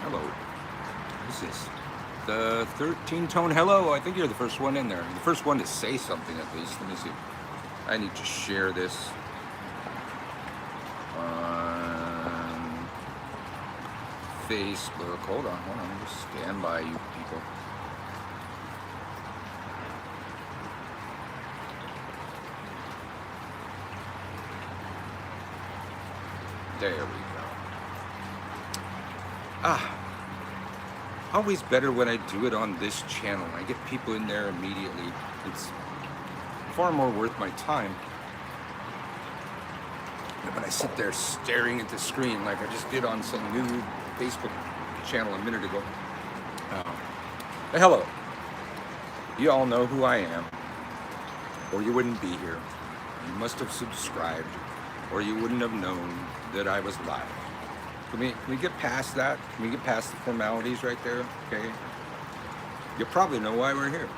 Hello. What is this? The 13-tone hello. I think you're the first one in there. The first one to say something at least. Let me see. I need to share this on Facebook. Hold on. Just stand by, you people. There we go. Always better when I do it on this channel. I get people in there immediately. It's far more worth my time than when I sit there staring at the screen like I just did on some new Facebook channel a minute ago. But hello. You all know who I am, or you wouldn't be here. You must have subscribed, or you wouldn't have known that I was live. Can we get past that? Can we get past the formalities right there? Okay. You probably know why we're here.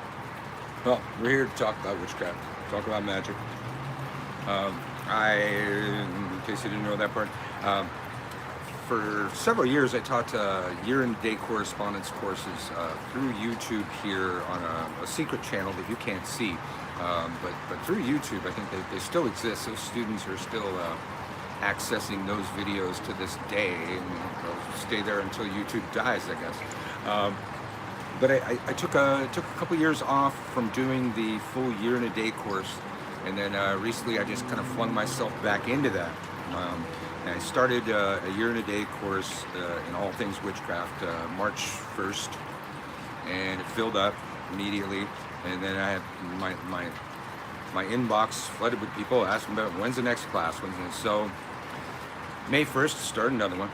Well, we're here to talk about witchcraft, talk about magic. In case you didn't know that part, for several years I taught year-and-day correspondence courses through YouTube here on a secret channel that you can't see. But through YouTube, I think they still exist. Those students are still accessing those videos to this day, and they'll stay there until YouTube dies, I guess. But I took a couple years off from doing the full year-and-a-day course, and then recently I just kind of flung myself back into that. And I started a year-and-a-day course in all things witchcraft March 1st, and it filled up immediately. And then I had my inbox flooded with people asking about when's the next class. So May 1st, start another one.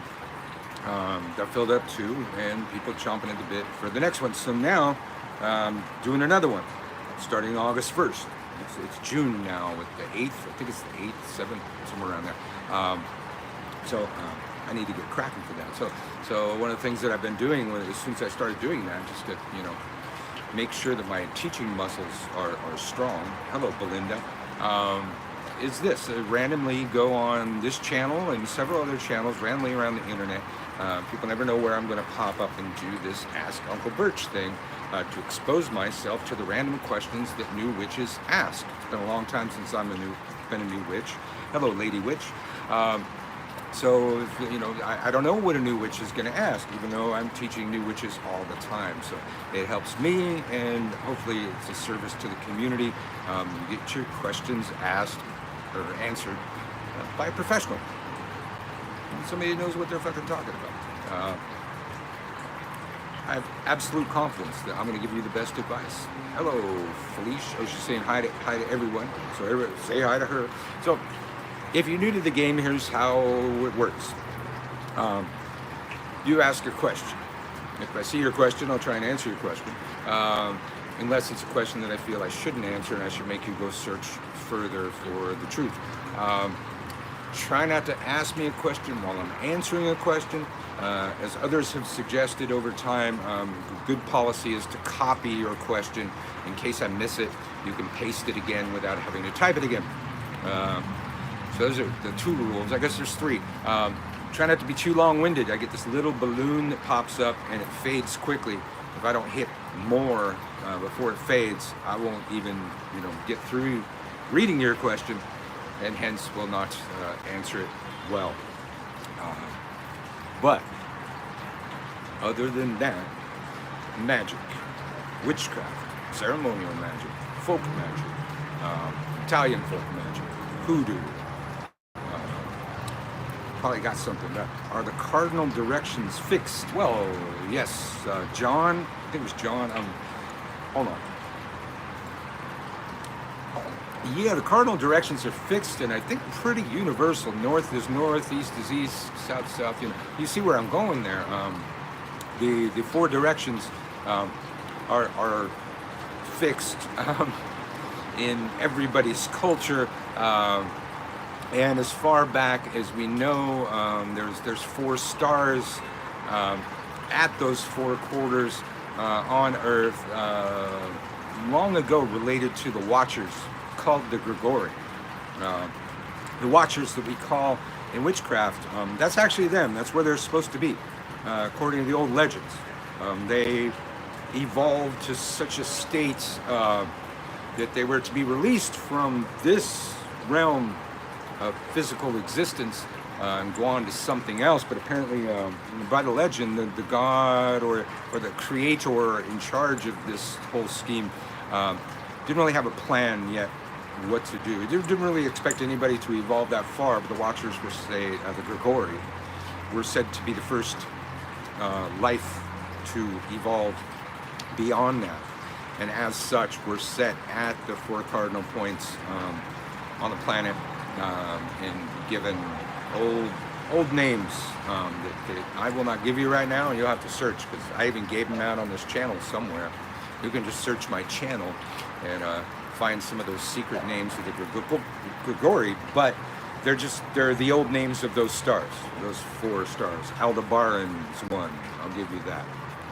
That filled up too, and people chomping at the bit for the next one. So now, doing another one, starting August 1st. It's June now with the 8th. I think it's the 8th, 7th, somewhere around there. So I need to get cracking for that. So one of the things that I've been doing since I started doing that, just to make sure that my teaching muscles are strong. Hello, Belinda. Is this randomly go on this channel and several other channels randomly around the internet. People never know where I'm going to pop up and do this Ask Uncle Birch thing to expose myself to the random questions that new witches ask. It's been a long time since I've been a new witch. Hello, Lady Witch. So, I don't know what a new witch is going to ask, even though I'm teaching new witches all the time. So it helps me, and hopefully it's a service to the community. You get your questions asked or answered by a professional. Somebody who knows what they're fucking talking about. I have absolute confidence that I'm going to give you the best advice. Hello, Felicia. Oh, she's saying hi to everyone. So everybody, say hi to her. So if you're new to the game, here's how it works. You ask your question. If I see your question, I'll try and answer your question. Unless it's a question that I feel I shouldn't answer and I should make you go search further for the truth. Try not to ask me a question while I'm answering a question. As others have suggested over time, good policy is to copy your question. In case I miss it, you can paste it again without having to type it again. So those are the two rules. I guess there's three. Try not to be too long-winded. I get this little balloon that pops up and it fades quickly. If I don't hit more before it fades, I won't even get through reading your question, and hence will not answer it well. But other than that, magic, witchcraft, ceremonial magic, folk magic, Italian folk magic, hoodoo. Probably got something. Are the cardinal directions fixed? Well, yes. John, I think it was John. Hold on. Yeah, the cardinal directions are fixed, and I think pretty universal. North is north, east is east, south south. You see where I'm going there. The four directions are fixed in everybody's culture. And as far back as we know, there's four stars at those four quarters on Earth long ago related to the Watchers, called the Grigori. The Watchers that we call in witchcraft, that's actually them. That's where they're supposed to be. according to the old legends. They evolved to such a state that they were to be released from this realm of physical existence and go on to something else. But apparently, by the legend, the god or the creator in charge of this whole scheme didn't really have a plan yet what to do. They didn't really expect anybody to evolve that far, but the Watchers were say the Grigori were said to be the first life to evolve beyond that, and as such were set at the 4 cardinal points on the planet and given old names that I will not give you right now, and you'll have to search, because I even gave them out on this channel somewhere. You can just search my channel and find some of those secret names of the Grigori, but they're the old names of those stars, those 4 stars. Aldebaran's one, I'll give you that.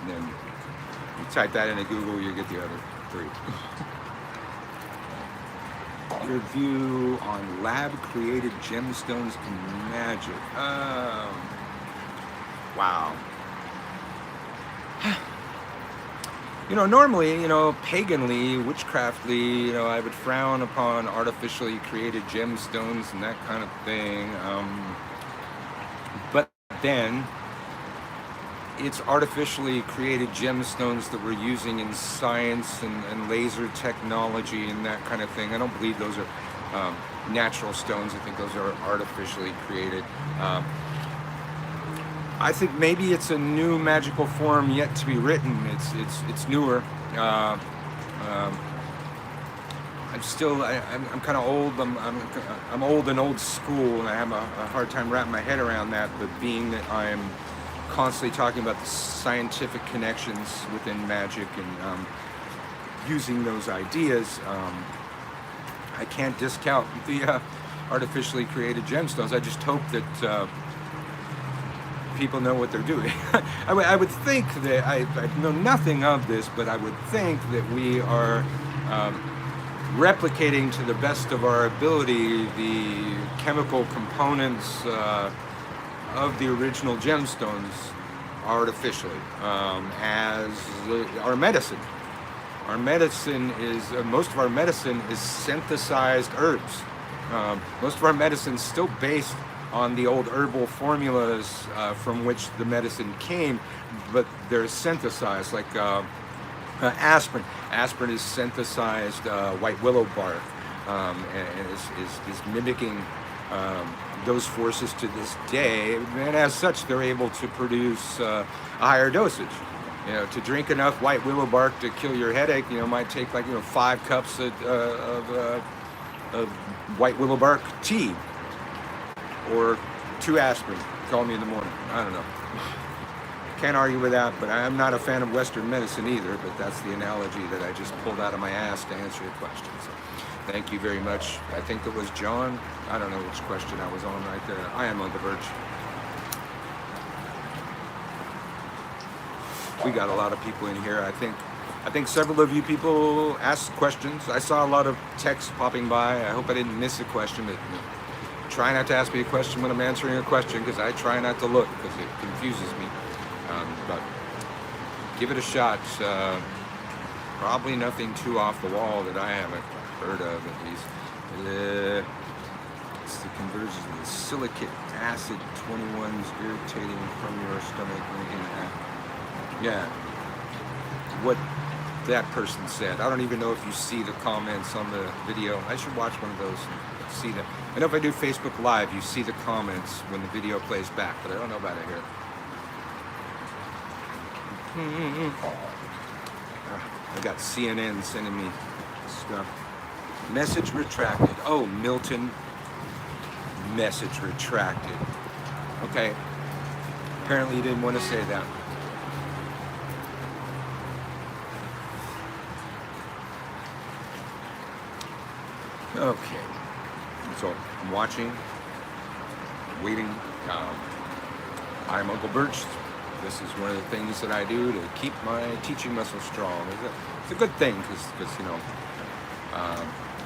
And then you type that into Google, you get the other 3. Your view on lab-created gemstones and magic. Wow. Normally, paganly, witchcraftly, I would frown upon artificially created gemstones and that kind of thing. But then, it's artificially created gemstones that we're using in science and laser technology and that kind of thing. I don't believe those are natural stones. I think those are artificially created. I think maybe it's a new magical form yet to be written. It's newer. I'm kind of old. I'm old and old school, and I have a hard time wrapping my head around that. But being that I'm constantly talking about the scientific connections within magic and using those ideas, I can't discount the artificially created gemstones. I just hope that people know what they're doing. I would think that, I know nothing of this, but I would think that we are replicating to the best of our ability the chemical components of the original gemstones artificially, as our medicine. Our medicine is, most of our medicine is synthesized herbs. Most of our medicine is still based on the old herbal formulas from which the medicine came, but they're synthesized, like aspirin. Aspirin is synthesized white willow bark, and is mimicking those forces to this day, and as such they're able to produce a higher dosage. To drink enough white willow bark to kill your headache, might take 5 cups of white willow bark tea, or 2 aspirin. Call me in the morning. I don't know. Can't argue with that, but I'm not a fan of Western medicine either, but that's the analogy that I just pulled out of my ass to answer your question. So, thank you very much. I think it was John. I don't know which question I was on right there. I am Uncle Birch. We got a lot of people in here. I think several of you people asked questions. I saw a lot of text popping by. I hope I didn't miss a question, but try not to ask me a question when I'm answering a question, because I try not to look, because it confuses me. But give it a shot. Probably nothing too off the wall that I haven't heard of, at least. It's the conversion of the silicate acid 21's irritating from your stomach. Yeah, what that person said. I don't even know if you see the comments on the video. I should watch one of those and see them. I know if I do Facebook Live, you see the comments when the video plays back, but I don't know about it here. I got CNN sending me stuff. Message retracted. Oh, Milton. Message retracted. Okay. Apparently you didn't want to say that. Okay. So I'm watching, waiting. I'm Uncle Birch. This is one of the things that I do to keep my teaching muscle strong. It's a good thing, because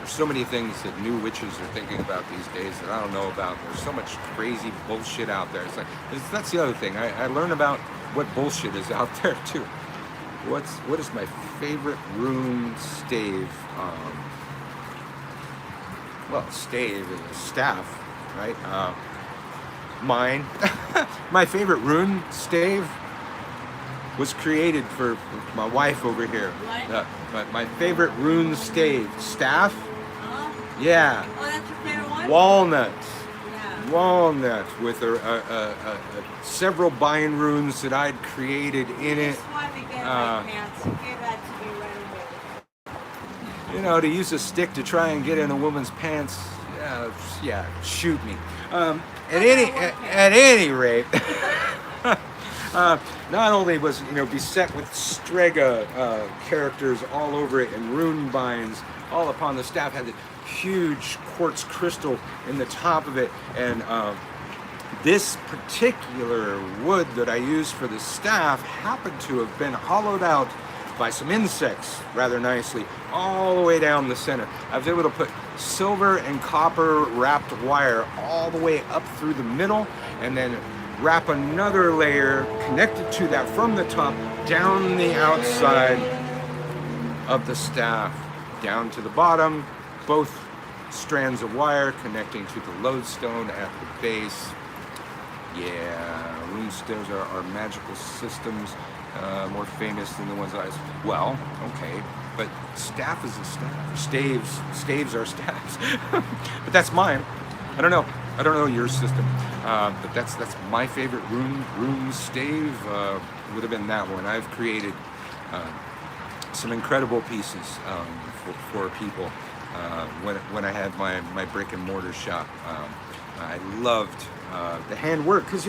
There's so many things that new witches are thinking about these days that I don't know about. There's so much crazy bullshit out there. It's like that's the other thing. I learn about what bullshit is out there too. What is my favorite rune stave? Well, stave is a staff, right? Mine, my favorite rune stave was created for my wife over here. What? My favorite rune staff. Yeah. Oh, that's your favorite one? Walnut. Yeah. Walnut with several bind runes that I'd created in it. Just wanted to get my pants. Give that to me right away. You know, to use a stick to try and get in a woman's pants. Yeah, shoot me. At any rate. Not only was beset with strega characters all over it and rune binds all upon the staff, had the huge quartz crystal in the top of it, and this particular wood that I used for the staff happened to have been hollowed out by some insects rather nicely all the way down the center. I was able to put silver and copper wrapped wire all the way up through the middle, and then wrap another layer connected to that from the top down the outside of the staff down to the bottom, both strands of wire connecting to the lodestone at the base. Yeah, rune staves are magical systems, more famous than the ones well, okay, but staff is a staff. Staves are staffs. But that's mine. I don't know your system, but that's my favorite rune stave. Would have been that one. I've created some incredible pieces for people when I had my brick and mortar shop. I loved the handwork because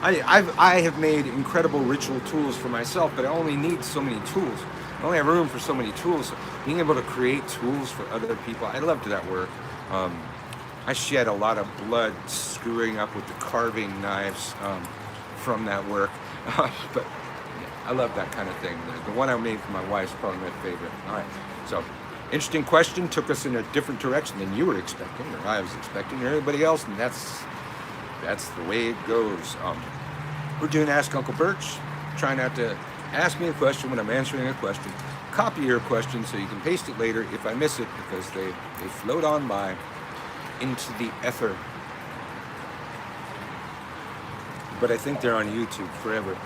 I have made incredible ritual tools for myself, but I only need so many tools. I only have room for so many tools. So being able to create tools for other people, I loved that work. I shed a lot of blood screwing up with the carving knives from that work, but yeah, I love that kind of thing. The one I made for my wife is probably my favorite. All right, so interesting question, took us in a different direction than you were expecting, or I was expecting, or anybody else, and that's the way it goes. We're doing Ask Uncle Birch. Try not to ask me a question when I'm answering a question. Copy your question so you can paste it later if I miss it, because they float on by into the ether. But I think they're on YouTube forever.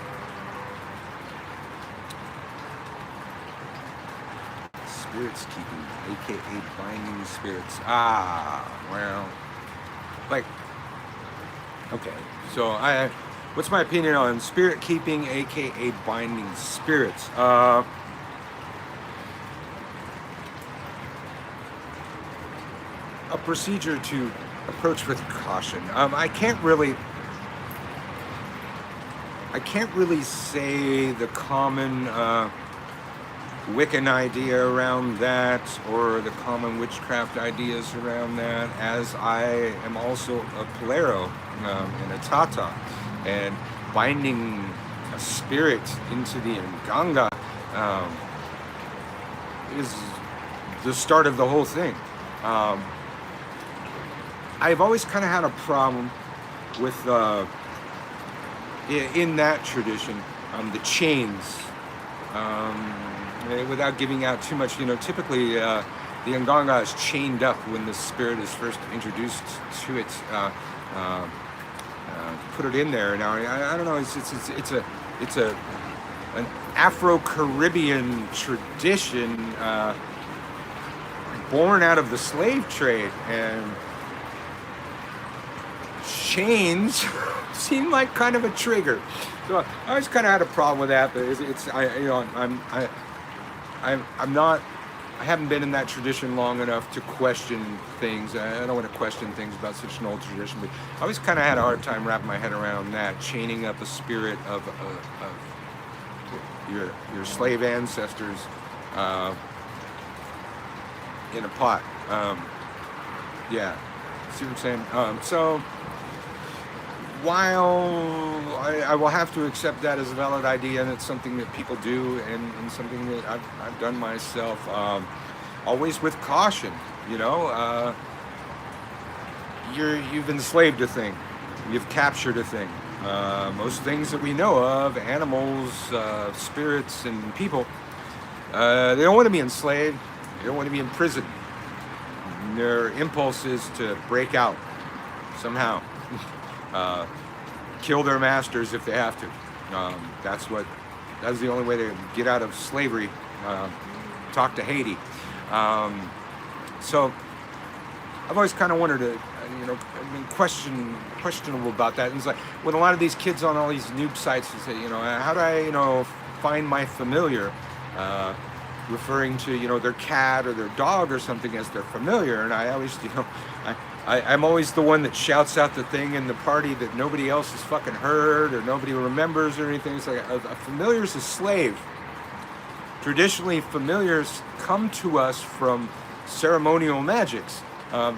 Spirits keeping, aka binding spirits. Well, like, okay. So what's my opinion on spirit keeping, aka binding spirits? A procedure to approach with caution. I can't really say the common Wiccan idea around that, or the common witchcraft ideas around that, as I am also a Polero and a Tata, and binding a spirit into the Nganga is the start of the whole thing. I've always kind of had a problem with, in that tradition, the chains. Without giving out too much, typically the Nganga is chained up when the spirit is first introduced to it. Put it in there. Now, I don't know. It's an Afro-Caribbean tradition born out of the slave trade, and chains seem like kind of a trigger. So I always kind of had a problem with that, but I haven't been in that tradition long enough to question things. I don't want to question things about such an old tradition, but I always kind of had a hard time wrapping my head around that, chaining up a spirit of your slave ancestors in a pot. Yeah, see what I'm saying? So while I will have to accept that as a valid idea, and it's something that people do, and something that I've done myself, always with caution. You know, you've enslaved a thing, you've captured a thing. Most things that we know of, animals, spirits, and people, they don't want to be enslaved. They don't want to be imprisoned. Their impulse is to break out somehow, kill their masters if they have to. That's the only way to get out of slavery. Talk to Haiti. So I've always kind of wondered, questionable about that. And it's like when a lot of these kids on all these noob sites say, how do I, find my familiar, referring to, their cat or their dog or something as their familiar. And I always, I'm always the one that shouts out the thing in the party that nobody else has fucking heard or nobody remembers or anything. It's like a familiar is a slave. Traditionally, familiars come to us from ceremonial magics.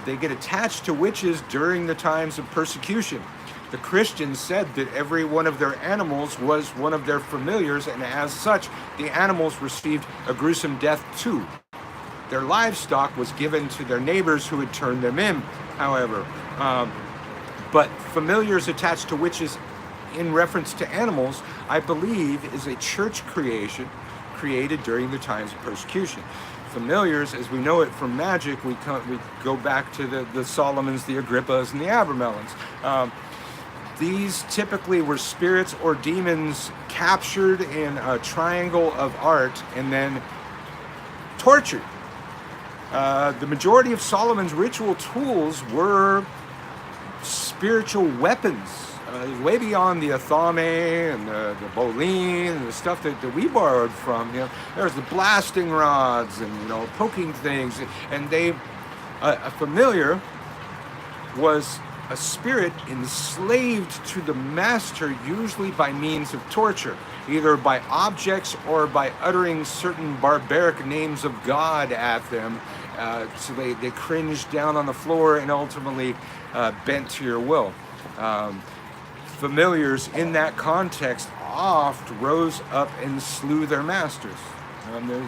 They get attached to witches during the times of persecution. The Christians said that every one of their animals was one of their familiars, and as such, the animals received a gruesome death too. Their livestock was given to their neighbors who had turned them in, however. But familiars attached to witches in reference to animals, I believe, is a church creation created during the times of persecution. Familiars, as we know it from magic, we go back to the Solomons, the Agrippas, and the Abramelins. These typically were spirits or demons captured in a triangle of art and then tortured. The majority of Solomon's ritual tools were spiritual weapons, way beyond the athame and the bolin and the stuff that we borrowed from. There's the blasting rods and poking things, and a familiar was a spirit enslaved to the master, usually by means of torture, either by objects or by uttering certain barbaric names of God at them. So they cringed down on the floor and ultimately bent to your will. Familiars in that context oft rose up and slew their masters.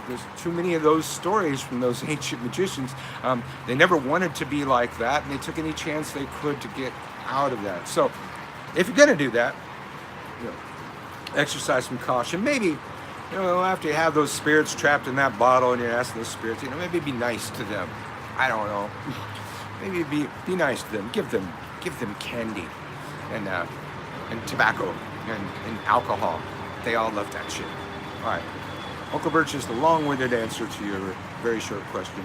There's too many of those stories from those ancient magicians. They never wanted to be like that, and they took any chance they could to get out of that. So if you're going to do that, exercise some caution. Maybe, after you have those spirits trapped in that bottle and you're asking those spirits, maybe be nice to them. I don't know. Maybe be nice to them. Give them candy and tobacco and alcohol. They all love that shit. All right. Uncle Birch is the long-winded answer to your very short question.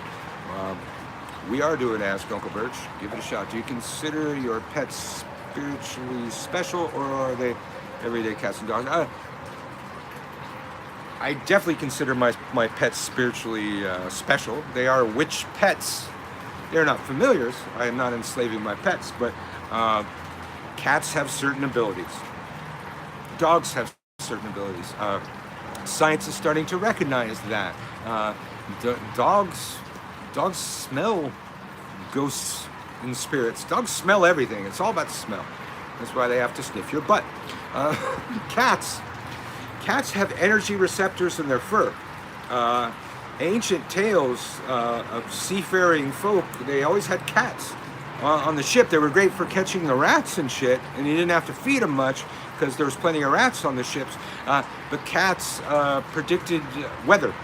We are doing Ask Uncle Birch. Give it a shot. Do you consider your pets spiritually special, or are they everyday cats and dogs? I definitely consider my pets spiritually special. They are witch pets. They're not familiars. I am not enslaving my pets, but cats have certain abilities. Dogs have certain abilities. Science is starting to recognize that. Dogs smell ghosts and spirits. Dogs smell everything. It's all about smell. That's why they have to sniff your butt. Cats have energy receptors in their fur. Ancient tales of seafaring folk, they always had cats. On the ship, they were great for catching the rats and shit, and you didn't have to feed them much because there was plenty of rats on the ships. But cats predicted weather,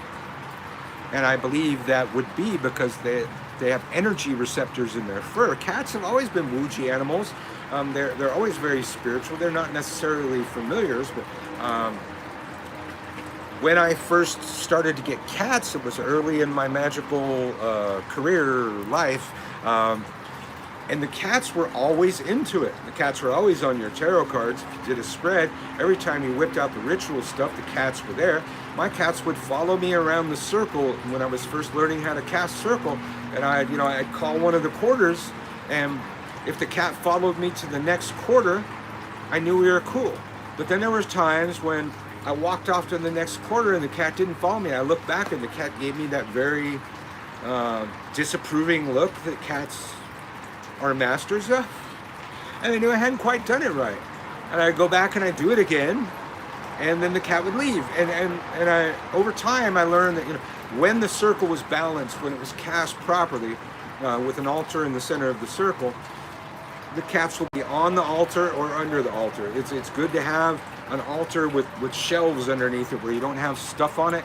and I believe that would be because they have energy receptors in their fur. Cats have always been woogy animals. They're always very spiritual. They're not necessarily familiars, but when I first started to get cats, it was early in my magical career life. And the cats were always into it. The cats were always on your tarot cards. If you did a spread, every time you whipped out the ritual stuff, the cats were there. My cats would follow me around the circle when I was first learning how to cast circle. And I'd call one of the quarters, and if the cat followed me to the next quarter, I knew we were cool. But then there was times when I walked off to the next quarter and the cat didn't follow me. I looked back and the cat gave me that very disapproving look that cats are masters of, and I knew I hadn't quite done it right. And I go back and I do it again, and then the cat would leave. And I, over time, I learned that, when the circle was balanced, when it was cast properly, with an altar in the center of the circle, the cats will be on the altar or under the altar. It's good to have an altar with shelves underneath it where you don't have stuff on it.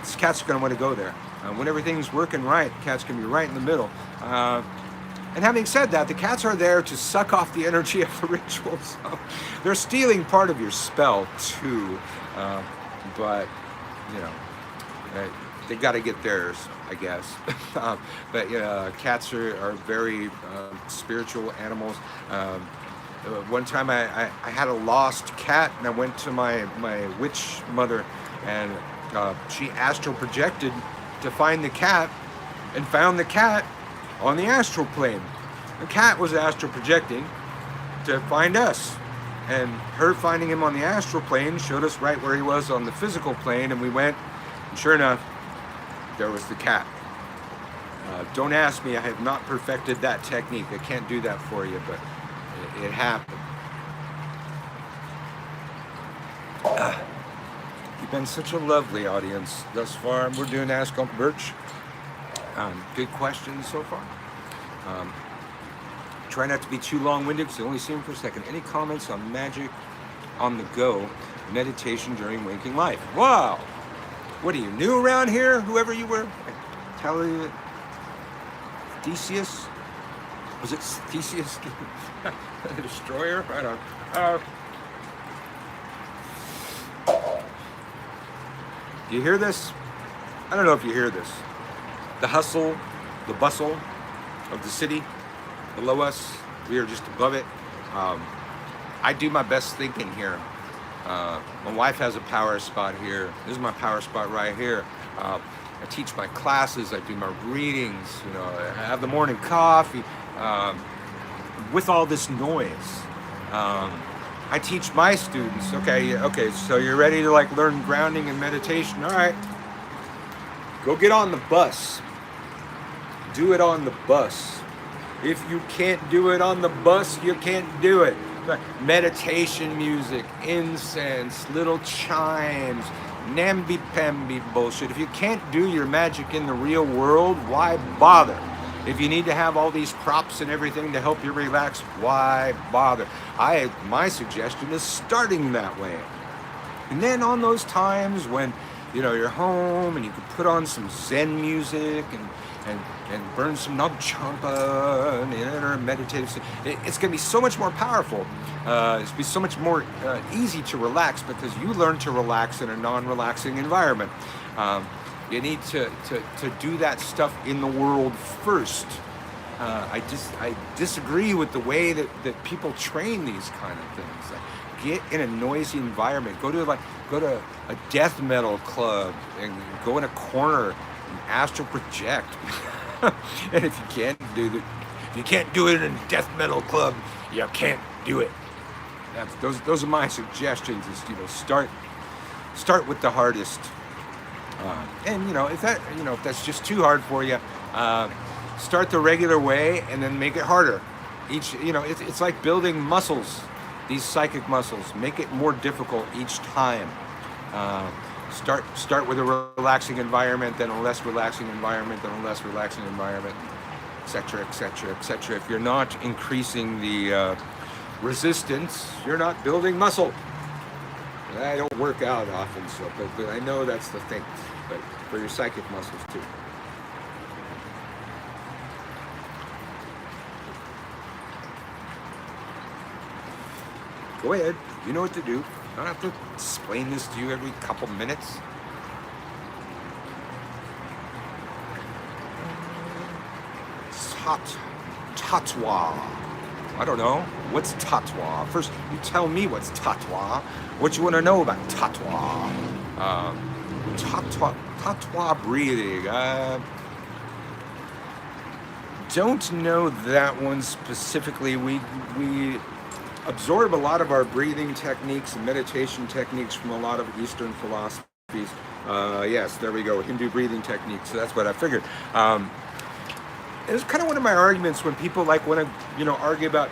These cats are going to want to go there. When everything's working right, cats can be right in the middle. And having said that, the cats are there to suck off the energy of the ritual. So they're stealing part of your spell too. But, they got to get theirs, I guess. But cats are very spiritual animals. One time I had a lost cat, and I went to my witch mother, and she astral projected to find the cat, and found the cat on the astral plane. The cat was astral projecting to find us, and her finding him on the astral plane showed us right where he was on the physical plane, and we went, and sure enough, there was the cat. Don't ask me, I have not perfected that technique. I can't do that for you, but it happened. You've been such a lovely audience thus far. We're doing Ask Uncle Birch. Good questions so far. Try not to be too long-winded because you only see them for a second. Any comments on magic on the go, meditation during waking life? Wow! What are you, new around here? Whoever you were? Tell you, Theseus? Was it Theseus? The destroyer? I don't know. Do you hear this? I don't know if you hear this. The hustle, the bustle of the city below us. We are just above it. I do my best thinking here. My wife has a power spot here. This is my power spot right here. I teach my classes. I do my readings. I have the morning coffee. With all this noise, I teach my students. Okay. So you're ready to learn grounding and meditation. All right. Go get on the bus. Do it on the bus. If you can't do it on the bus, you can't do it. Meditation music, incense, little chimes, namby-pamby bullshit. If you can't do your magic in the real world, why bother? If you need to have all these props and everything to help you relax, why bother? My suggestion is starting that way. And then on those times when you're home and you can put on some Zen music and burn some nug champa or meditative. It's going to be so much more powerful. It's going to be so much more easy to relax because you learn to relax in a non-relaxing environment. You need to do that stuff in the world first. I disagree with the way that people train these kind of things. Get in a noisy environment. Go to a death metal club and go in a corner and astral project. And if you can't do it in a death metal club, you can't do it. Those are my suggestions. Is start with the hardest. And if that's just too hard for you, start the regular way and then make it harder. It's like building muscles. These psychic muscles, make it more difficult each time. Start with a relaxing environment, then a less relaxing environment, then a less relaxing environment, etc., etc., etc. If you're not increasing the resistance, you're not building muscle. I don't work out often, but I know that's the thing. But for your psychic muscles too. Go ahead. You know what to do. I don't have to explain this to you every couple minutes. Tatwa. I don't know. What's tatwa? First, you tell me what's tatwa. What you want to know about tatwa? Tatwa breathing. Don't know that one specifically. We absorb a lot of our breathing techniques and meditation techniques from a lot of Eastern philosophies. Yes, there we go, Hindu breathing techniques. So that's what I figured. It was kind of one of my arguments when people want to, argue about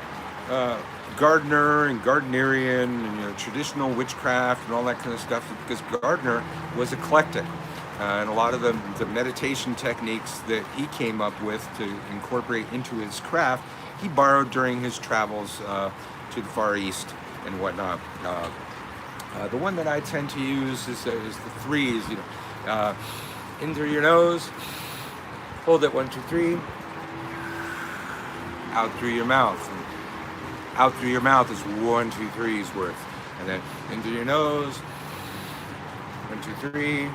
Gardner and Gardnerian and traditional witchcraft and all that kind of stuff, because Gardner was eclectic. And a lot of the meditation techniques that he came up with to incorporate into his craft, he borrowed during his travels to the Far East and whatnot. The one that I tend to use is the threes. In through your nose, hold it 1, 2, 3. Out through your mouth. And out through your mouth is 1, 2, 3's worth, and then in through your nose. 1, 2, 3.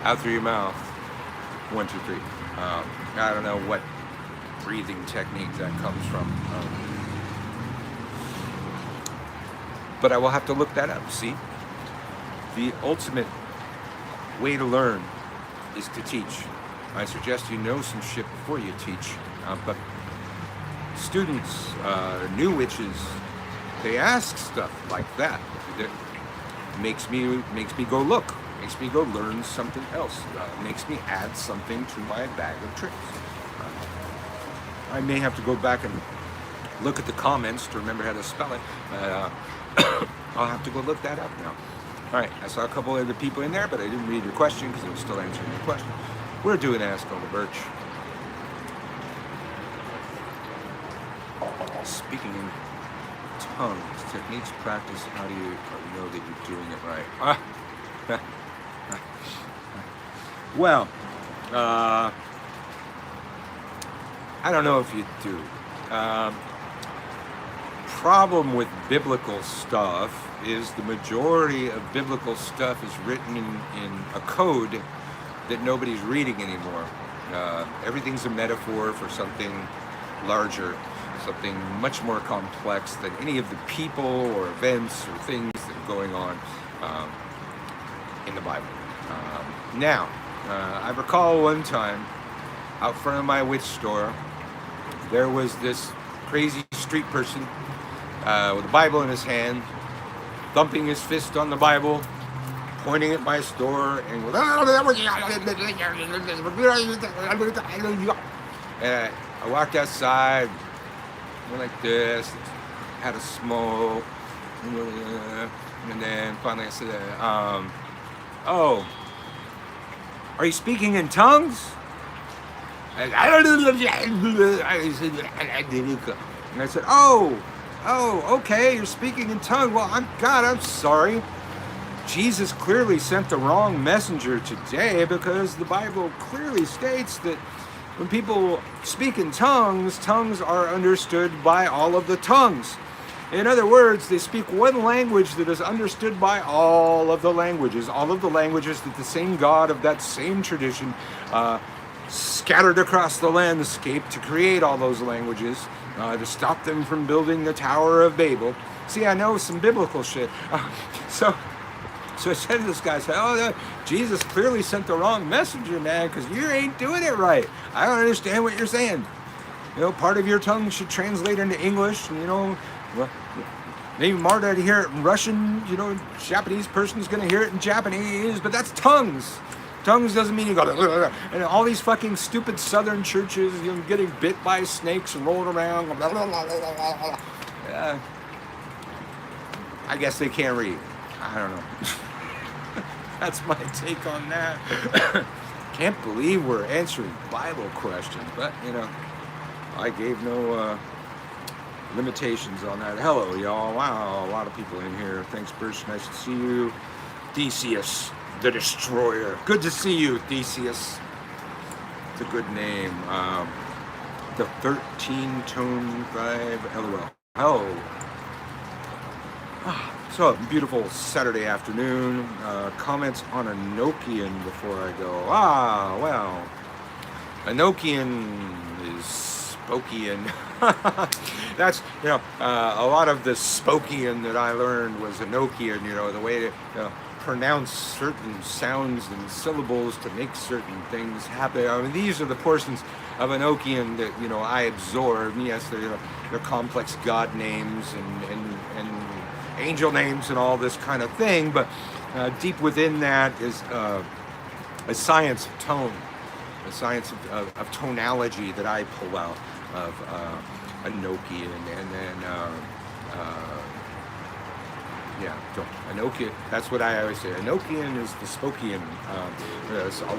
Out through your mouth. 1, 2, 3. I don't know what breathing technique that comes from. But I will have to look that up. See, the ultimate way to learn is to teach. I suggest you know some shit before you teach. But students, new witches, they ask stuff like that. That makes me go look. Makes me go learn something else. Makes me add something to my bag of tricks. I may have to go back and look at the comments to remember how to spell it. I'll have to go look that up now. All right, I saw a couple other people in there, but I didn't read your question because I was still answering your question. We're doing Ask Uncle Birch. Speaking in tongues, techniques, practice, how do you know that you're doing it right? Well, I don't know if you do. Problem with biblical stuff is the majority of biblical stuff is written in a code that nobody's reading anymore. Everything's a metaphor for something larger, something much more complex than any of the people or events or things that are going on in the Bible. Now, I recall one time out front of my witch store, there was this crazy street person with a Bible in his hand, thumping his fist on the Bible, pointing at my store, and I walked outside, went like this, had a smoke, and then finally I said, "Oh, are you speaking in tongues?" And I said, "Oh, okay, you're speaking in tongues. Well, I'm sorry. Jesus clearly sent the wrong messenger today, because the Bible clearly states that when people speak in tongues, tongues are understood by all of the tongues. In other words, they speak one language that is understood by all of the languages that the same God of that same tradition scattered across the landscape to create all those languages, to stop them from building the Tower of Babel." See, I know some biblical shit. So I said to this guy, Jesus clearly sent the wrong messenger, man, because you ain't doing it right. I don't understand what you're saying. Part of your tongue should translate into English, and, maybe Marta to hear it in Russian, Japanese person's going to hear it in Japanese, but that's tongues. Tongues doesn't mean you go, and all these fucking stupid southern churches, getting bit by snakes and rolling around. I guess they can't read. I don't know. That's my take on that. Can't believe we're answering Bible questions, but I gave no limitations on that. Hello, y'all. Wow, a lot of people in here. Thanks, Birch. Nice to see you. Theseus, the Destroyer. Good to see you, Theseus. It's a good name. The 13-tone vibe. LOL. Hello. So, beautiful Saturday afternoon. Comments on Enochian before I go. Well. Enochian is Spokian. That's, a lot of the Spokian that I learned was Enochian, the way to pronounce certain sounds and syllables to make certain things happen. I mean, these are the portions of Enochian that, I absorb. Yes, they're complex god names and angel names and all this kind of thing, but deep within that is a science of tone, a science of tonality that I pull out of Enochian, and then yeah, Enochian. That's what I always say. Enochian is the Spokian. There's a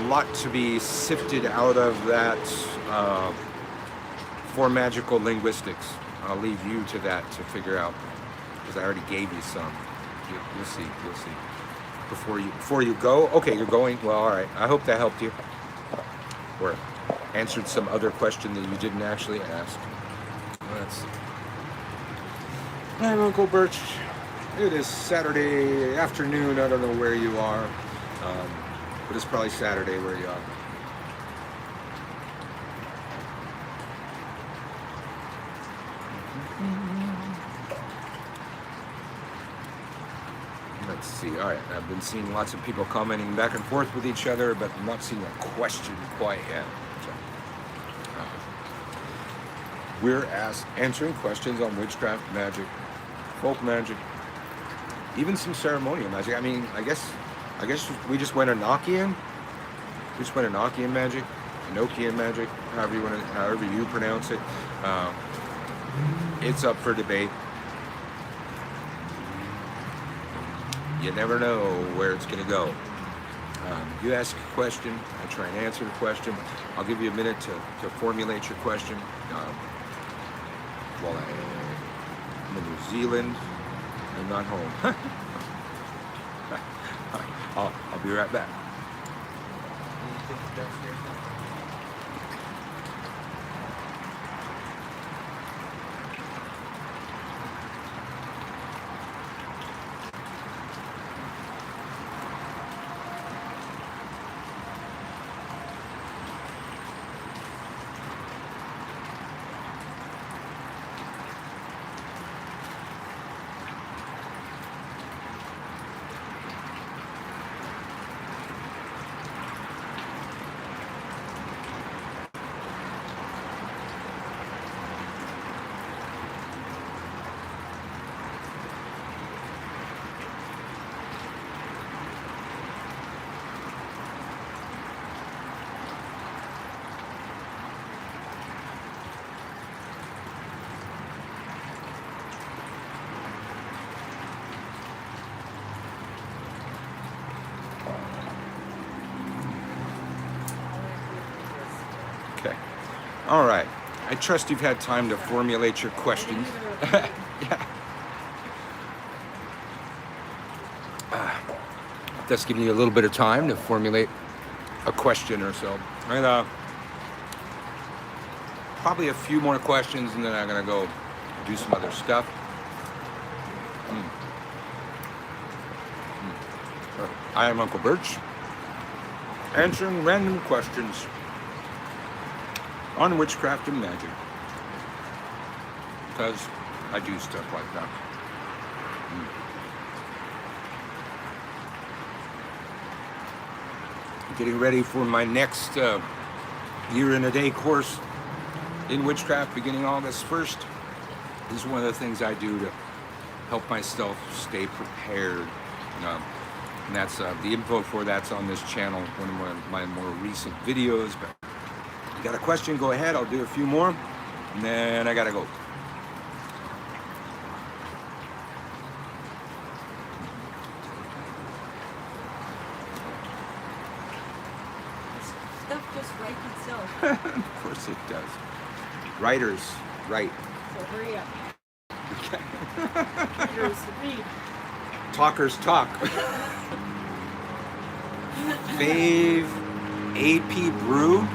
lot to be sifted out of that for magical linguistics. I'll leave you to that to figure out, because I already gave you some. You'll see. You'll see. Before you go. Okay, you're going. Well, all right. I hope that helped you, or answered some other question that you didn't actually ask. Let's see. I'm Uncle Birch. It is Saturday afternoon. I don't know where you are, but it's probably Saturday where you are. Let's see. All right, I've been seeing lots of people commenting back and forth with each other, but I'm not seeing a question quite yet. So, we're answering questions on witchcraft, magic, folk magic, even some ceremonial magic. I mean, I guess we just went Enochian. We just went Enochian magic, Enochian magic, however you pronounce it. It's up for debate. You never know where it's going to go. You ask a question, I try and answer the question. I'll give you a minute to formulate your question. While I'm in New Zealand, I'm not home. I'll be right back. Okay. All right. I trust you've had time to formulate your questions. Yeah. That's giving you a little bit of time to formulate a question or so. And probably a few more questions, and then I'm gonna go do some other stuff. I am Uncle Birch, answering random questions on witchcraft and magic, because I do stuff like that. Getting ready for my next year-in-a-day course in witchcraft beginning August 1st. This is one of the things I do to help myself stay prepared. And that's the info for that's on this channel, one of my more recent videos. But you got a question, go ahead. I'll do a few more, and then I gotta go. Stuff just writes itself. Of course it does. Writers write. So hurry up. Readers read. Talkers talk. Fave AP brew?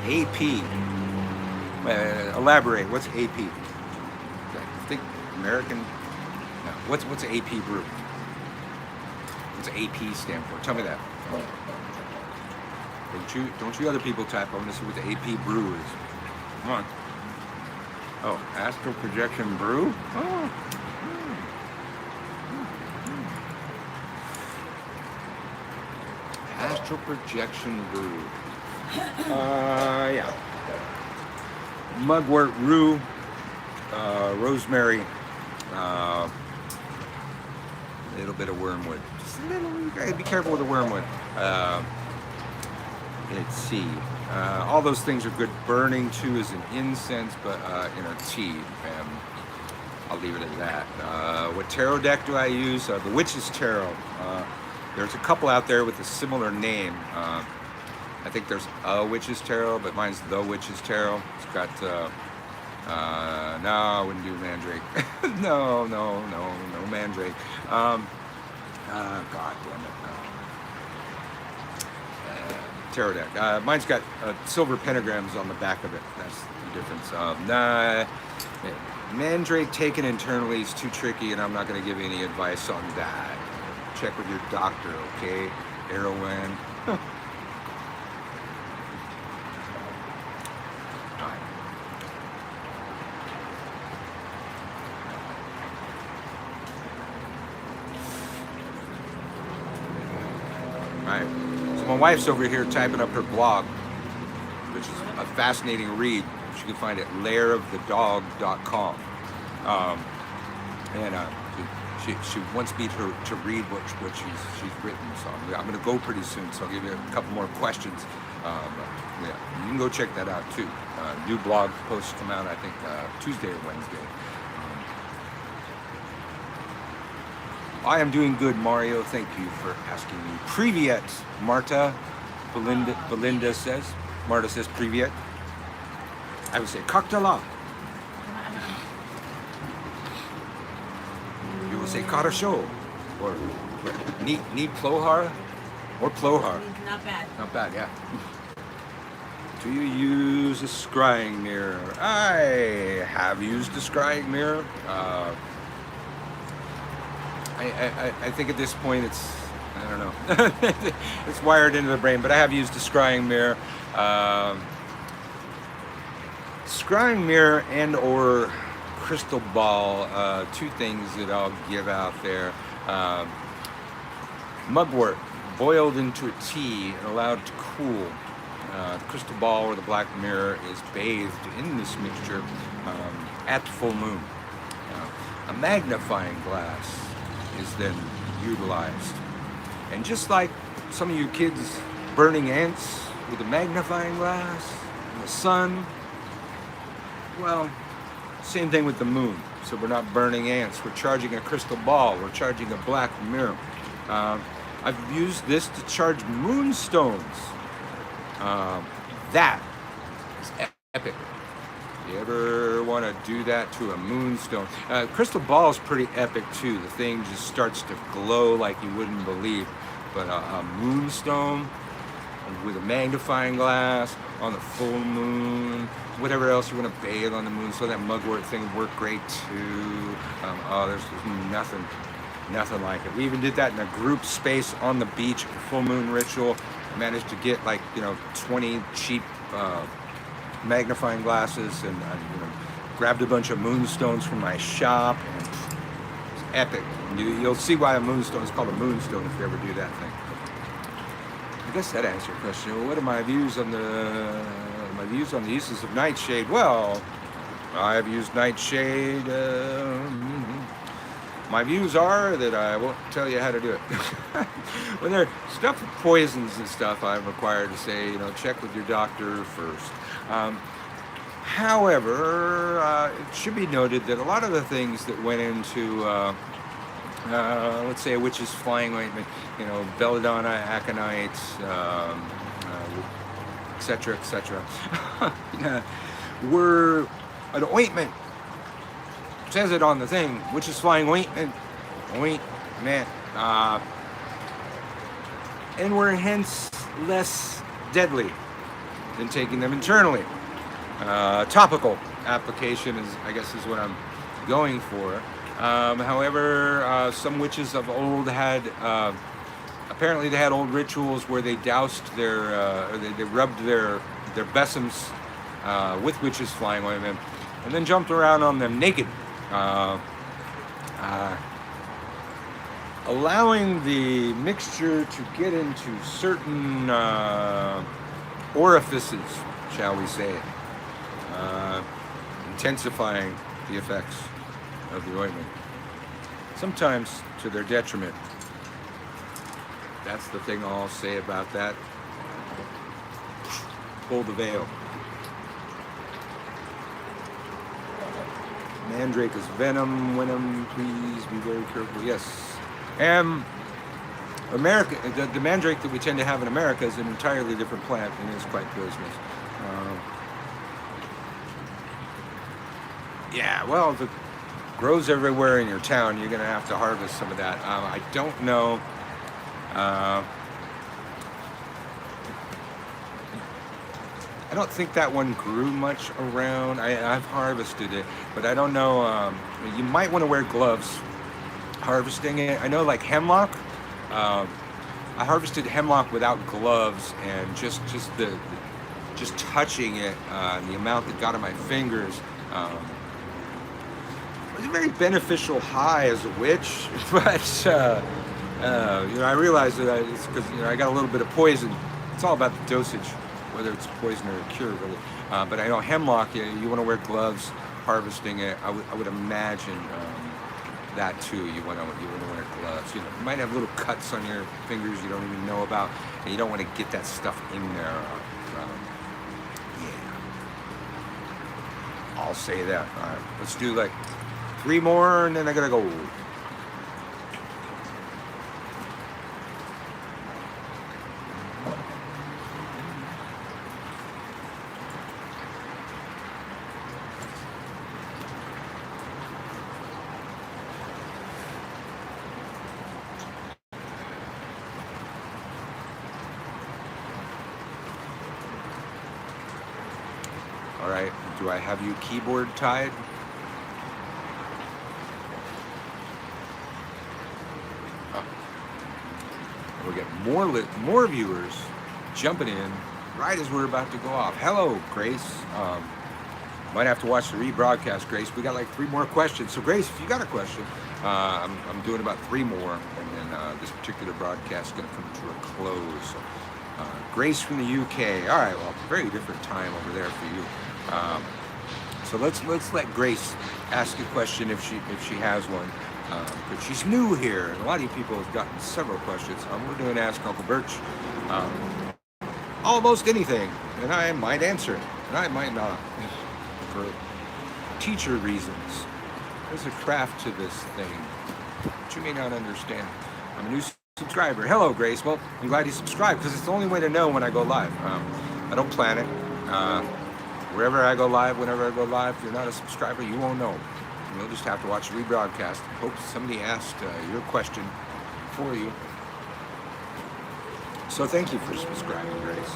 AP. Elaborate. What's AP? I think American. No. What's AP brew? What's AP stand for? Tell me that. Don't you other people type. I want to see what the AP brew is. Come on. Oh, astral projection brew? Oh. Astral projection brew. Yeah. Mugwort rue, rosemary, a little bit of wormwood. Just a little. You gotta be careful with the wormwood. in a tea. All those things are good burning too as an incense, but in a tea. I'll leave it at that. What tarot deck do I use? The Witch's Tarot. There's a couple out there with a similar name. I think there's a Witch's Tarot, but mine's the Witch's Tarot. It's got, no, I wouldn't do Mandrake. no Mandrake. God damn it. Tarot deck. Mine's got silver pentagrams on the back of it. That's the difference. Mandrake taken internally is too tricky, and I'm not going to give you any advice on that. Check with your doctor, okay? Heroin. Alright, so my wife's over here typing up her blog, which is a fascinating read. You can find it at lairofthedog.com. She wants me to read what she's written, so I'm going to go pretty soon, so I'll give you a couple more questions. Yeah, you can go check that out too. New blog posts come out, I think, Tuesday or Wednesday. I am doing good, Mario. Thank you for asking me. Privyet, Marta. Belinda says. Marta says Privyet. I would say Kaktala. You will say Karasho. Or Need Plohar. Or Plohar. Not bad. Not bad, yeah. Do you use a scrying mirror? I have used a scrying mirror. I think at this point it's, I don't know, it's wired into the brain, but I have used a scrying mirror. Scrying mirror and or crystal ball, two things that I'll give out there. Mugwort, boiled into a tea and allowed to cool. The crystal ball or the black mirror is bathed in this mixture at full moon. A magnifying glass is then utilized. And just like some of you kids burning ants with a magnifying glass in the sun, well, same thing with the moon. So we're not burning ants, we're charging a crystal ball, we're charging a black mirror. I've used this to charge moonstones. That is epic. You ever want to do that to a moonstone? Crystal ball is pretty epic too. The thing just starts to glow like you wouldn't believe. But a moonstone with a magnifying glass on the full moon, whatever else you want to bathe on the moon, so that mugwort thing would work great too. There's nothing like it. We even did that in a group space on the beach, full moon ritual. I managed to get 20 cheap magnifying glasses, and grabbed a bunch of moonstones from my shop, and it's epic. You'll see why a moonstone is called a moonstone if you ever do that thing. I guess that answers your question. Well, what are my views on the uses of nightshade? Well, I've used nightshade. My views are that I won't tell you how to do it. When there's stuff with poisons and stuff, I'm required to say, check with your doctor first. However, it should be noted that a lot of the things that went into, let's say, a witch's flying ointment, belladonna, aconite, etc., were an ointment. It says it on the thing, witch's flying ointment, and were hence less deadly than taking them internally. Topical application is what I'm going for. However, some witches of old had, apparently they had old rituals where they doused they rubbed their besoms with witch's flying ointment and then jumped around on them naked. Allowing the mixture to get into certain orifices, shall we say, intensifying the effects of the ointment, sometimes to their detriment. That's the thing I'll say about that. pull the veil. Mandrake is venom. Venom, please be very careful. Yes. America, the mandrake that we tend to have in America is an entirely different plant and is quite poisonous. Yeah, well, if it grows everywhere in your town, you're going to have to harvest some of that. I don't know. I don't think that one grew much around. I've harvested it, but I don't know. You might want to wear gloves harvesting it. I know, like hemlock. I harvested hemlock without gloves, and just touching it, the amount that got on my fingers. It was a very beneficial high as a witch, but I realized that it's because I got a little bit of poison. It's all about the dosage, whether it's poison or a cure, really. But I know hemlock, you want to wear gloves harvesting it. I would imagine that too. You want to wear gloves. You might have little cuts on your fingers you don't even know about, and you don't want to get that stuff in there. Yeah, I'll say that. All right, let's do like 3 more, and then I gotta go. All right, do I have you keyboard tied? Oh. We'll get more viewers jumping in right as we're about to go off. Hello, Grace. Might have to watch the rebroadcast, Grace. We got like 3 more questions. So, Grace, if you got a question, I'm doing about 3 more, and then this particular broadcast is going to come to a close. So, Grace from the UK. All right, well, very different time over there for you. So let's let Grace ask a question if she has one. But she's new here, and a lot of you people have gotten several questions. We're doing Ask Uncle Birch. Almost anything, and I might answer it, and I might not, for teacher reasons. There's a craft to this thing that you may not understand. I'm a new subscriber. Hello, Grace. Well, I'm glad you subscribed, because it's the only way to know when I go live. I don't plan it. Wherever I go live, whenever I go live, if you're not a subscriber, you won't know. You'll just have to watch the rebroadcast and hope somebody asked your question for you. So thank you for subscribing, Grace.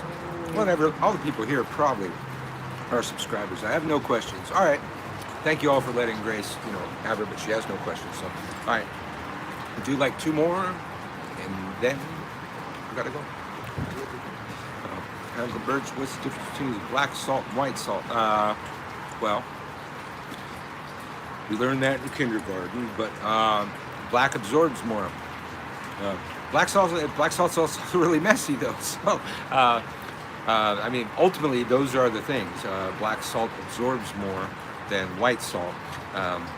Whatever, all the people here probably are subscribers. I have no questions. All right. Thank you all for letting Grace, have her, but she has no questions. So, all right. I'll do like 2 more, and then I gotta go. Uncle Birch, what's the difference between black salt and white salt? Well, we learned that in kindergarten, but black absorbs more. Black salt's also really messy, though. So, I mean, ultimately, those are the things. Black salt absorbs more than white salt,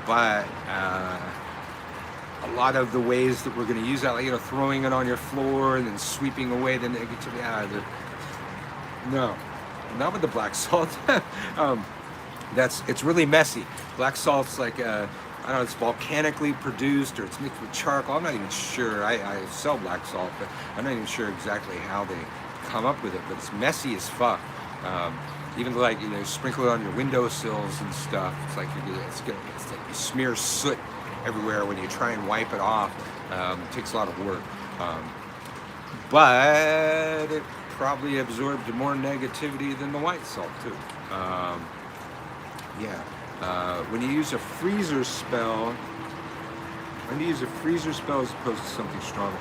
but a lot of the ways that we're going to use that, like, throwing it on your floor and then sweeping away the negativity. No, not with the black salt. It's really messy. Black salt's like, I don't know, it's volcanically produced or it's mixed with charcoal. I'm not even sure. I sell black salt, but I'm not even sure exactly how they come up with it. But it's messy as fuck. Even like, sprinkle it on your windowsills and stuff. It's like you smear soot everywhere when you try and wipe it off. It takes a lot of work. But it probably absorbed more negativity than the white salt too. When you use a freezer spell, as opposed to something stronger.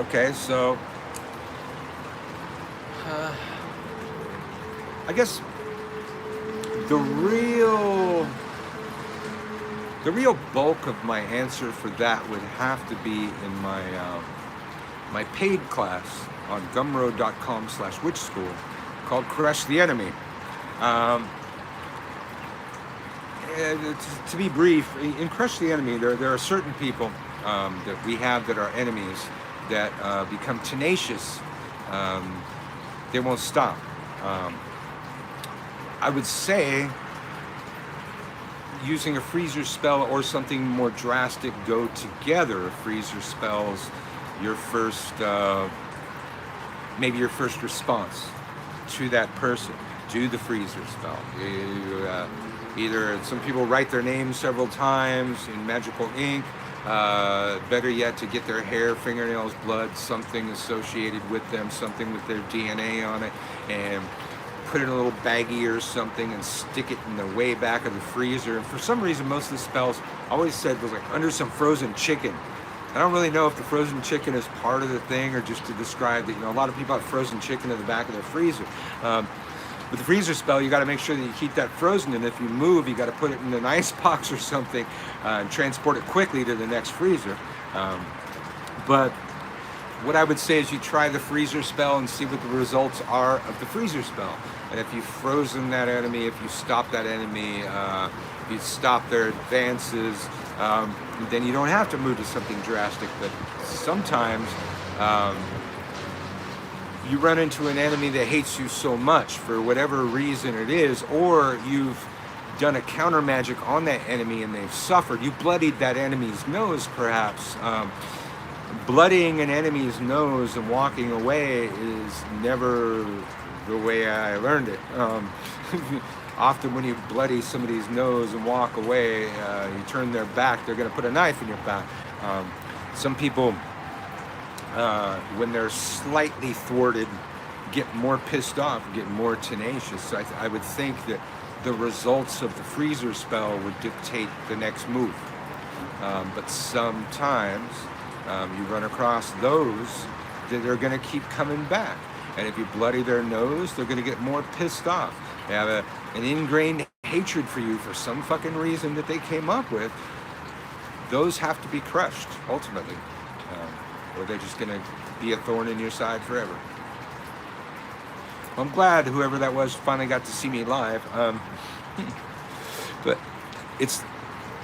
Okay, so I guess the real bulk of my answer for that would have to be in my paid class on gumroad.com/witch school called Crush the Enemy. To be brief, in Crush the Enemy, there are certain people that we have that are enemies that become tenacious they won't stop. I would say using a freezer spell or something more drastic go together. A freezer spell's your first, maybe your first response to that person. Do the freezer spell. Either some people write their name several times in magical ink. Better yet, to get their hair, fingernails, blood, something associated with them, something with their DNA on it, and put it in a little baggie or something and stick it in the way back of the freezer. And for some reason, most of the spells always said was like under some frozen chicken. I don't really know if the frozen chicken is part of the thing or just to describe that, you know, a lot of people have frozen chicken in the back of their freezer. With the freezer spell, you got to make sure that you keep that frozen, and if you move, you got to put it in an ice box or something and transport it quickly to the next freezer. But what I would say is you try the freezer spell and see what the results are of the freezer spell. And if you've frozen that enemy, if you stop that enemy, if you stop their advances, then you don't have to move to something drastic. But sometimes you run into an enemy that hates you so much for whatever reason it is, or you've done a counter magic on that enemy and they've suffered. You bloodied that enemy's nose, perhaps. Bloodying an enemy's nose and walking away is never the way I learned it. Often when you bloody somebody's nose and walk away, you turn their back, they're going to put a knife in your back. Some people, when they're slightly thwarted, get more pissed off, get more tenacious. So I would think that the results of the freezer spell would dictate the next move. But sometimes you run across those that are going to keep coming back. And if you bloody their nose, they're going to get more pissed off. They have an ingrained hatred for you for some fucking reason that they came up with. Those have to be crushed, ultimately. Or they're just going to be a thorn in your side forever. I'm glad whoever that was finally got to see me live. But it's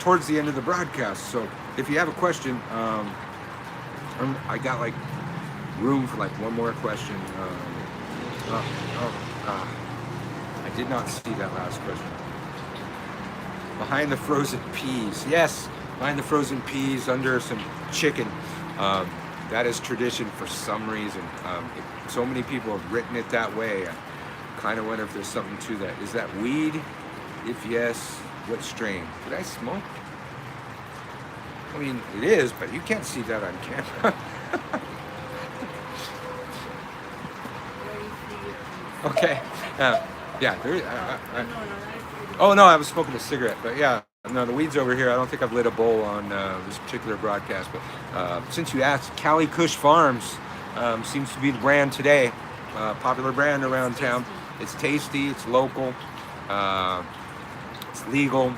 towards the end of the broadcast, so if you have a question, I got like room for like one more question. I did not see that last question. Behind the frozen peas. Yes, behind the frozen peas under some chicken. That is tradition for some reason. So many people have written it that way. I kind of wonder if there's something to that. Is that weed? If yes, what strain? Did I smoke? I mean, it is, but you can't see that on camera. Okay. Yeah. Oh no, I was smoking a cigarette, but yeah. No, the weed's over here. I don't think I've lit a bowl on this particular broadcast, but since you asked, Cali Kush Farms seems to be the brand today. Popular brand around town. It's tasty. It's local. It's legal.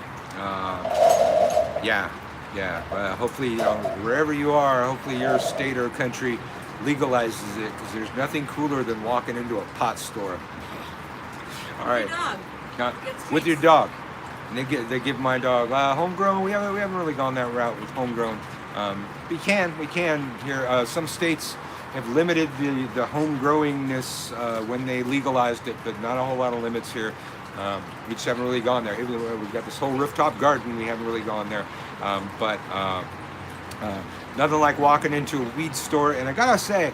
Yeah. Hopefully, you know, wherever you are, hopefully your state or country legalizes it, because there's nothing cooler than walking into a pot store. All right. With your dog. And they give my dog homegrown. We haven't really gone that route with homegrown. We can here. Some states have limited the home growingness when they legalized it, but not a whole lot of limits here. We just haven't really gone there. We've got this whole rooftop garden. We haven't really gone there. But nothing like walking into a weed store. And I gotta say,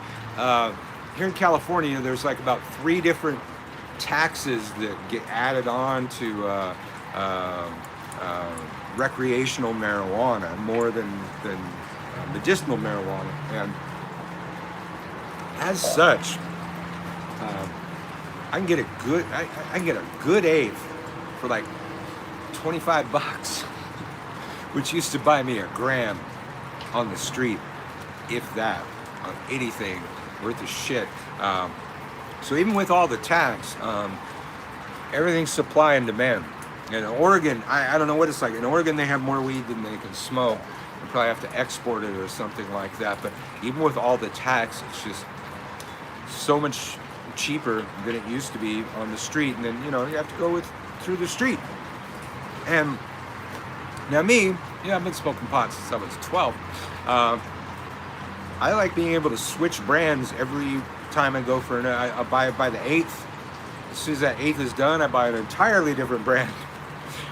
here in California, there's like about 3 different taxes that get added on to recreational marijuana more than medicinal marijuana, and as such, I can get a good eighth for like $25, which used to buy me a gram on the street, if that, on anything worth of shit. So even with all the tax, everything's supply and demand. And in Oregon, I don't know what it's like. In Oregon, they have more weed than they can smoke. They probably have to export it or something like that. But even with all the tax, it's just so much cheaper than it used to be on the street. And then, you know, you have to go through the street. And now me, yeah, I've been smoking pot since I was 12. I like being able to switch brands every time I go for I buy it by the eighth. As soon as that eighth is done, I buy an entirely different brand.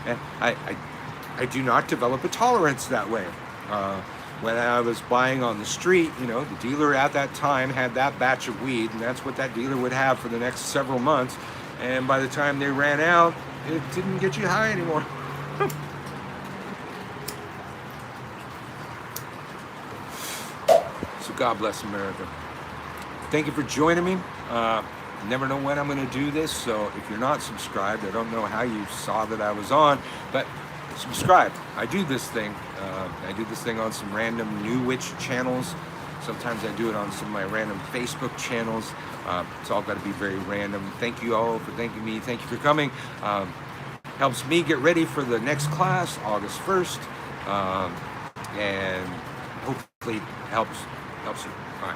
And I do not develop a tolerance that way. When I was buying on the street, you know, the dealer at that time had that batch of weed, and that's what that dealer would have for the next several months. And by the time they ran out, it didn't get you high anymore. So God bless America. Thank you for joining me. Never know when I'm going to do this, so if you're not subscribed, I don't know how you saw that I was on, but subscribe. I do this thing. I do this thing on some random New Witch channels. Sometimes I do it on some of my random Facebook channels. It's all got to be very random. Thank you all for thanking me. Thank you for coming. Helps me get ready for the next class, August 1st, and hopefully helps you.